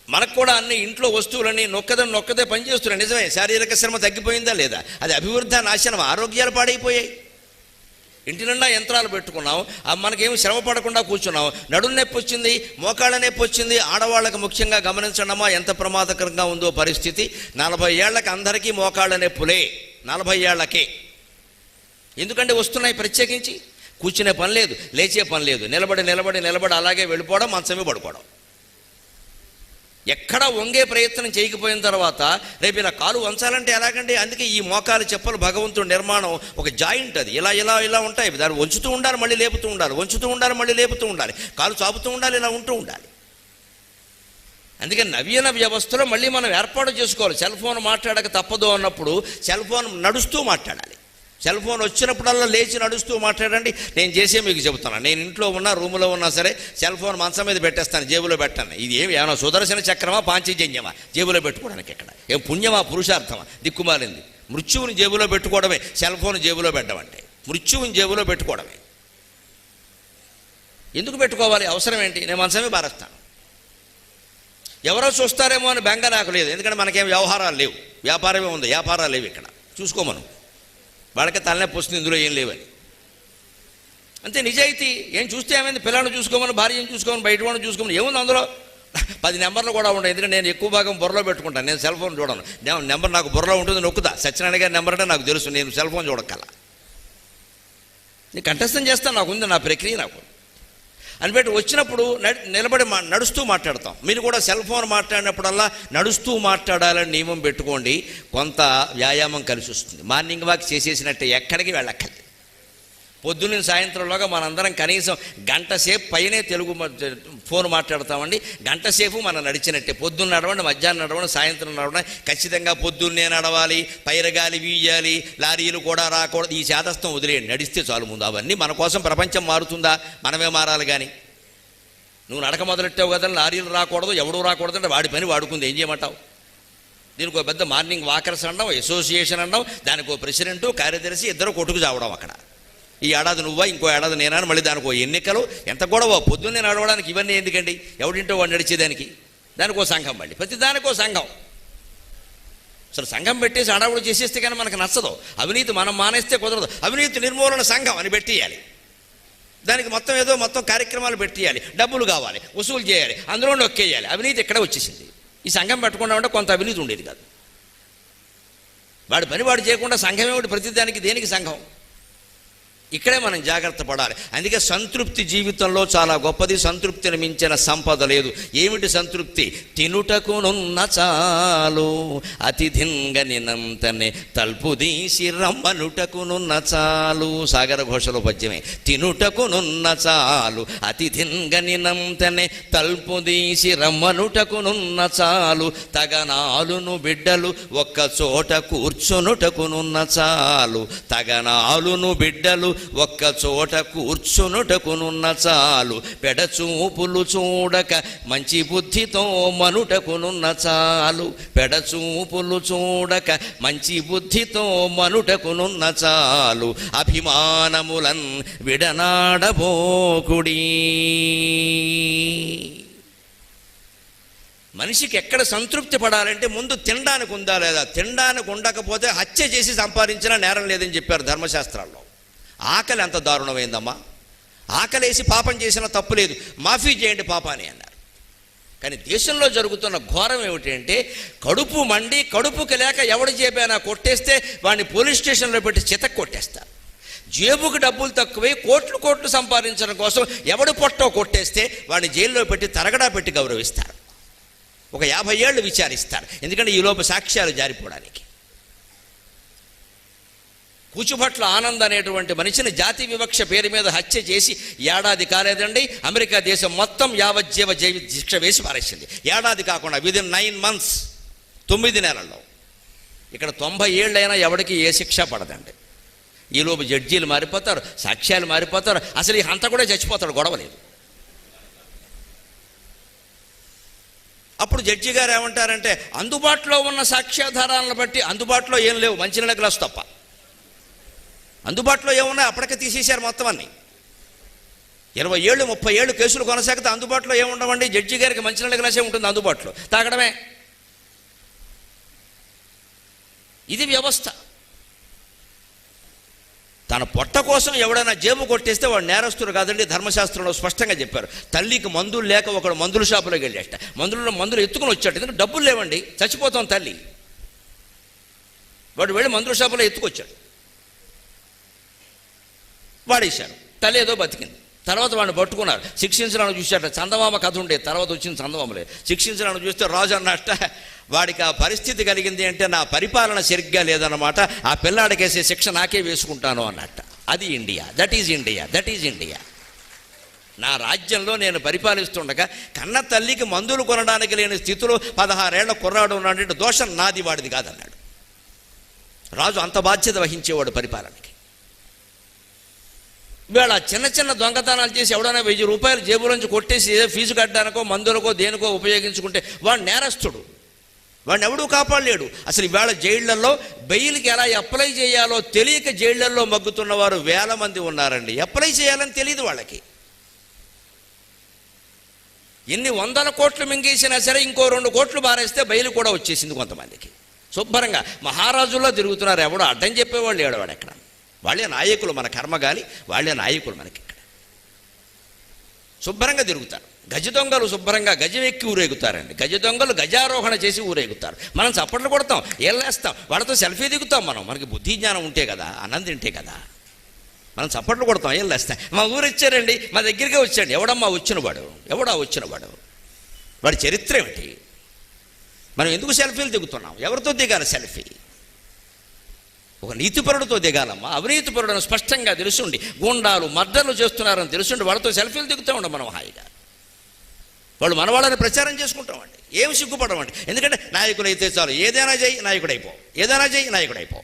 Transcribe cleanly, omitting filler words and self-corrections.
మనకు కూడా అన్ని ఇంట్లో వస్తువులన్నీ నొక్కదే పనిచేస్తున్నాయి. నిజమే, శారీరక శ్రమ తగ్గిపోయిందా లేదా? అది అభివృద్ధి నాశనం, ఆరోగ్యాలు పాడైపోయాయి. ఇంటి నిండా యంత్రాలు పెట్టుకున్నాం, మనకేమి శ్రమ పడకుండా కూర్చున్నాం. నడుము నొప్పి వచ్చింది, మోకాళ్ళ నొప్పి వచ్చింది. ఆడవాళ్ళకి ముఖ్యంగా గమనించడమా ఎంత ప్రమాదకరంగా ఉందో పరిస్థితి. 40 ఏళ్లకి అందరికీ మోకాళ్ళ నొప్పులే, 40 ఏళ్లకే. ఎందుకంటే వస్తున్నాయి. ప్రత్యేకించి కూర్చునే పని లేదు, లేచే పని లేదు, నిలబడి అలాగే వెళ్ళిపోవడం, మంచమే పడుకోవడం. ఎక్కడా వంగే ప్రయత్నం చేయకపోయిన తర్వాత రేపు ఇలా కాలు వంచాలంటే ఎలాగండి? అందుకే ఈ మోకాలు చెప్పలు భగవంతుడు నిర్మాణం ఒక జాయింట్, అది ఇలా ఉంటాయి. దాన్ని వంచుతూ ఉండాలి, మళ్ళీ లేపుతూ ఉండాలి, వంచుతూ ఉండాలి, మళ్ళీ లేపుతూ ఉండాలి, కాలు చాపుతూ ఉండాలి, ఇలా ఉంటూ ఉండాలి. అందుకే నవీన వ్యవస్థలో మళ్ళీ మనం ఏర్పాటు చేసుకోవాలి. సెల్ ఫోన్ మాట్లాడక తప్పదు అన్నప్పుడు సెల్ ఫోన్ నడుస్తూ మాట్లాడాలి. సెల్ ఫోన్ వచ్చినప్పుడల్లా లేచి నడుస్తూ మాట్లాడండి. నేను చేసే మీకు చెబుతాను. నేను ఇంట్లో ఉన్నా, రూములో ఉన్నా సరే సెల్ ఫోన్ మంచం మీద పెట్టేస్తాను, జేబులో పెట్టాను. ఇది ఏమైనా సుదర్శన చక్రమా, పాంచజన్యమా జేబులో పెట్టుకోవడానికి? ఎక్కడ ఏం పుణ్యమా, పురుషార్థమా? దిక్కుమాలింది. మృత్యువుని జేబులో పెట్టుకోవడమే సెల్ ఫోన్ జేబులో పెట్టమంటే. మృత్యువుని జేబులో పెట్టుకోవడమే. ఎందుకు పెట్టుకోవాలి? అవసరం ఏంటి? నేను మంచమే బారేస్తాను. ఎవరో చూస్తారేమో అని బెంగ నాకు లేదు. ఎందుకంటే మనకేం వ్యవహారాలు లేవు, వ్యాపారమే ఉంది, వ్యాపారాలు లేవు. ఇక్కడ చూసుకోమను, వాళ్ళకి తలనొప్పి వస్తుంది, ఇందులో ఏం లేవని. అంతే నిజాయితీ. ఏం చూస్తే ఏమైంది? పిల్లల్ని చూసుకోమని, భార్యను చూసుకోమని, బయట వాళ్ళని చూసుకోమని ఏముంది అందులో? 10 నెంబర్లు కూడా ఉంటాయి. ఎందుకంటే నేను ఎక్కువ భాగం బుర్రలో పెట్టుకుంటాను. నేను సెల్ ఫోన్ చూడను. నెంబర్ నాకు బుర్రలో ఉంటుంది, నొక్కుతా. సత్యనారాయణ గారి నెంబర్ అంటే నాకు తెలుసు, నేను సెల్ ఫోన్ చూడక్కల. నేను కంఠస్థం చేస్తాను, నాకు ఉంది, నా ప్రక్రియ నాకు అని పెట్టి వచ్చినప్పుడు నిలబడి నడుస్తూ మాట్లాడతాం. మీరు కూడా సెల్ ఫోన్ మాట్లాడినప్పుడల్లా నడుస్తూ మాట్లాడాలని నియమం పెట్టుకోండి. కొంత వ్యాయామం కలిసి వస్తుంది. మార్నింగ్ వాక్ చేసేసినట్టే ఎక్కడికి వెళ్ళక్కర్లేదు. పొద్దున్న సాయంత్రంలోగా మనందరం కనీసం గంట సేపు పైనే తెలుగు ఫోన్ మాట్లాడతామండి. గంట సేపు మనం నడిచినట్టే. పొద్దున్న నడవండి, మధ్యాహ్నం నడవండి, సాయంత్రం నడవండి. ఖచ్చితంగా పొద్దున్నే నడవాలి, పైరగాలి వీయాలి, లారీలు కూడా రాకూడదు. ఈ శాతస్థం వదిలేయండి, నడిస్తే చాలు. ముందు అవన్నీ మన కోసం ప్రపంచం మారుతుందా? మనమే మారాలి. కానీ నువ్వు నడక మొదలెట్టావు కదా, లారీలు రాకూడదు, ఎవడూ రాకూడదు అంటే వాడి పని వాడుకుంది, ఏం చేయమంటావు? దీనికి ఒక పెద్ద మార్నింగ్ వాకర్స్ అనడం, అసోసియేషన్ అనడం, దానికి ఒక ప్రెసిడెంటు, కార్యదర్శి, ఇద్దరు కొట్టుకు చావడం. అక్కడ ఈ ఏడాది నువ్వా, ఇంకో ఏడాది నేనా, మళ్ళీ దానికి ఎన్నికలు, ఎంత గొడవ. పొద్దున్నే నడవడానికి ఇవన్నీ ఎందుకండి? ఎవడింటో వాడు నడిచేదానికి. దానికో సంఘం, మళ్ళీ ప్రతి దానికో సంఘం. అసలు సంఘం పెట్టేసి అడవుడు చేసేస్తే కానీ మనకు నచ్చదు. అవినీతి మనం మానేస్తే కుదరదు. అవినీతి నిర్మూలన సంఘం అని పెట్టేయాలి. దానికి మొత్తం కార్యక్రమాలు పెట్టేయాలి. డబ్బులు కావాలి, వసూలు చేయాలి, అందులో నొక్కేయాలి. అవినీతి ఎక్కడ వచ్చేసింది? ఈ సంఘం పెట్టకుండా ఉంటే కొంత అవినీతి ఉండేది కాదు. వాడి పని వాడు చేయకుండా సంఘం ఏమిటి? ప్రతిదానికి దేనికి సంఘం? ఇక్కడే మనం జాగ్రత్త పడాలి. అందుకే సంతృప్తి జీవితంలో చాలా గొప్పది. సంతృప్తిని మించిన సంపద లేదు. ఏమిటి సంతృప్తి? తినుటకునున్న చాలు, అతిథింగనినంతనే తల్పుదీసి రమ్మనుటకునున్న చాలు. సాగర ఘోషలో పద్యమే. తినుటకునున్న చాలు, అతిథింగనినంతనే తల్పుదీసి రమ్మనుటకునున్న చాలు. తగనాలును బిడ్డలు ఒక్క చోట కూర్చునుటకునున్న చాలు. తగనాలును బిడ్డలు ఒక్క చోట కూర్చునుటకునున్న చాలు. పెడచూపులు చూడక మంచి బుద్ధితో మనుటకునున్న చాలు. పెడచూపులు చూడక మంచి బుద్ధితో మనుటకునున్న చాలు. అభిమానములన్ విడనాడబోకుడి. మనిషికి ఎక్కడ సంతృప్తి పడాలంటే ముందు తినడానికి ఉందా లేదా? తినడానికి ఉండకపోతే హత్య చేసి సంపాదించినా నేరం లేదని చెప్పారు ధర్మశాస్త్రాల్లో. ఆకలి అంత దారుణమైందమ్మా. ఆకలేసి పాపం చేసిన తప్పు లేదు, మాఫీ చేయండి పాపాన్ని అన్నారు. కానీ దేశంలో జరుగుతున్న ఘోరం ఏమిటంటే, కడుపు మండి కడుపుకి లేక ఎవడి జేబైనా కొట్టేస్తే వాడిని పోలీస్ స్టేషన్లో పెట్టి చితక్ కొట్టేస్తారు. జేబుకి డబ్బులు తక్కువై కోట్లు సంపాదించడం కోసం ఎవడు పొట్టో కొట్టేస్తే వాడిని జైల్లో పెట్టి తరగడా పెట్టి గౌరవిస్తారు. ఒక 50 ఏళ్ళు విచారిస్తారు. ఎందుకంటే ఈలోపు సాక్ష్యాలు జారిపోవడానికి. కూచుభట్ల ఆనంద్ అనేటువంటి మనిషిని జాతి వివక్ష పేరు మీద హత్య చేసి ఏడాది కాలేదండి. అమెరికా దేశం మొత్తం యావజ్జీవ శిక్ష వేసి పారేసింది. ఏడాది కాకుండా విదిన్ 9 months, 9 నెలల్లో. ఇక్కడ 90 ఏళ్ళైనా ఎవరికి ఏ శిక్ష పడదండి. ఈలోపు జడ్జీలు మారిపోతారు, సాక్ష్యాలు మారిపోతారు. అసలు ఈ హంత కూడా చచ్చిపోతాడు, గొడవలేదు. అప్పుడు జడ్జి గారు ఏమంటారంటే, అందుబాటులో ఉన్న సాక్ష్యాధారాలను బట్టి అందుబాటులో ఏం లేవు, మంచినీళ్ళ గ్లాసు తప్ప. అందుబాటులో ఏమున్నాయి అప్పటికే తీసేశారు మొత్తం అన్ని. 20 ఏళ్ళు 30 ఏళ్ళు కేసులు కొనసాగితే అందుబాటులో ఏముండవండి, జడ్జి గారికి మంచినీళ్ళ గ్లాసే ఉంటుంది అందుబాటులో, తాగడమే. ఇది వ్యవస్థ. తన పొట్ట కోసం ఎవడైనా జేబు కొట్టేస్తే వాడు నేరస్తుడు కాదండి. ధర్మశాస్త్రంలో స్పష్టంగా చెప్పారు. తల్లికి మందులు లేక ఒకడు మందుల షాపులోకి వెళ్ళేట, మందులు ఎత్తుకుని వచ్చాడు. ఎందుకంటే డబ్బులు లేవండి, చచ్చిపోతాం తల్లి. వాడు వెళ్ళి మందుల షాపులో ఎత్తుకొచ్చాడు, వాడేశాడు. తల్లి ఏదో బతికింది. తర్వాత వాడిని పట్టుకున్నారు, శిక్షించడానికి చూశాట. చందమామ కథ ఉండేది, తర్వాత వచ్చింది చందమామలే. శిక్షించడానికి చూస్తే రాజు అన్నట్ట, వాడికి ఆ పరిస్థితి కలిగింది అంటే నా పరిపాలన సరిగ్గా లేదన్నమాట, ఆ పిల్లాడికేసే శిక్ష నాకే వేసుకుంటాను అన్నట్ట. అది ఇండియా. That is India. నా రాజ్యంలో నేను పరిపాలిస్తుండగా కన్న తల్లికి మందులు కొనడానికి లేని స్థితిలో 16 ఏళ్ల కుర్రాడు ఉన్నాడంటే దోషం నాది, వాడిది కాదన్నాడు రాజు. అంత బాధ్యత వహించేవాడు పరిపాలనకి. వీళ్ళ చిన్న చిన్న దొంగతనాలు చేసి ఎవడైనా 1000 రూపాయలు జేబులోంచి కొట్టేసి ఫీజు కట్టడానికో మందులకో దేనికో ఉపయోగించుకుంటే వాడు నేరస్తుడు, వాడిని ఎవడూ కాపాడలేడు. అసలు ఇవాళ జైళ్లలో బెయిల్కి ఎలా అప్లై చేయాలో తెలియక జైళ్లలో మగ్గుతున్న వారు వేల మంది ఉన్నారండి. అప్లై చేయాలని తెలియదు వాళ్ళకి. ఎన్ని 100 కోట్లు మింగేసినా సరే ఇంకో 2 కోట్లు బారేస్తే బెయిల్ కూడా వచ్చేసింది కొంతమందికి. శుభ్రంగా మహారాజుల్లో తిరుగుతున్నారు, ఎవడో అడ్డం చెప్పేవాళ్ళు ఏడవాడు ఎక్కడ. వాళ్ళే నాయకులు, మన కర్మగాలి, వాళ్ళే నాయకులు మనకి. ఇక్కడ శుభ్రంగా తిరుగుతారు. గజ దొంగలు శుభ్రంగా గజం ఎక్కి ఊరేగుతారండి. గజ దొంగలు గజారోహణ చేసి ఊరేగుతారు. మనం చప్పట్లు కొడతాం, ఏళ్ళేస్తాం, వాళ్ళతో సెల్ఫీ దిగుతాం. మనకి బుద్ధి జ్ఞానం ఉంటే కదా, అన్నం తింటే కదా, మనం చప్పట్లు కొడతాం, ఏళ్ళేస్తాం. మా ఊరు ఇచ్చారండి, మా దగ్గరికే వచ్చాడు. ఎవడమ్మా వచ్చినవాడు, వాడి చరిత్ర ఏమిటి? మనం ఎందుకు సెల్ఫీలు దిగుతున్నాం? ఎవరితో దిగాలి సెల్ఫీ? ఒక నీతిపరుడితో దిగాలమ్మా. అవినీతిపరుడని స్పష్టంగా తెలుసుండి, గూండాలు మర్డర్లు చేస్తున్నారని తెలుసుండి వాళ్ళతో సెల్ఫీలు దిగుతూ ఉండం మనం హాయిగా. వాళ్ళు మన వాళ్ళని ప్రచారం చేసుకుంటామండి, ఏమి సిగ్గుపడమండి. ఎందుకంటే నాయకులు అయితే చాలు, ఏదైనా చేయి నాయకుడైపో.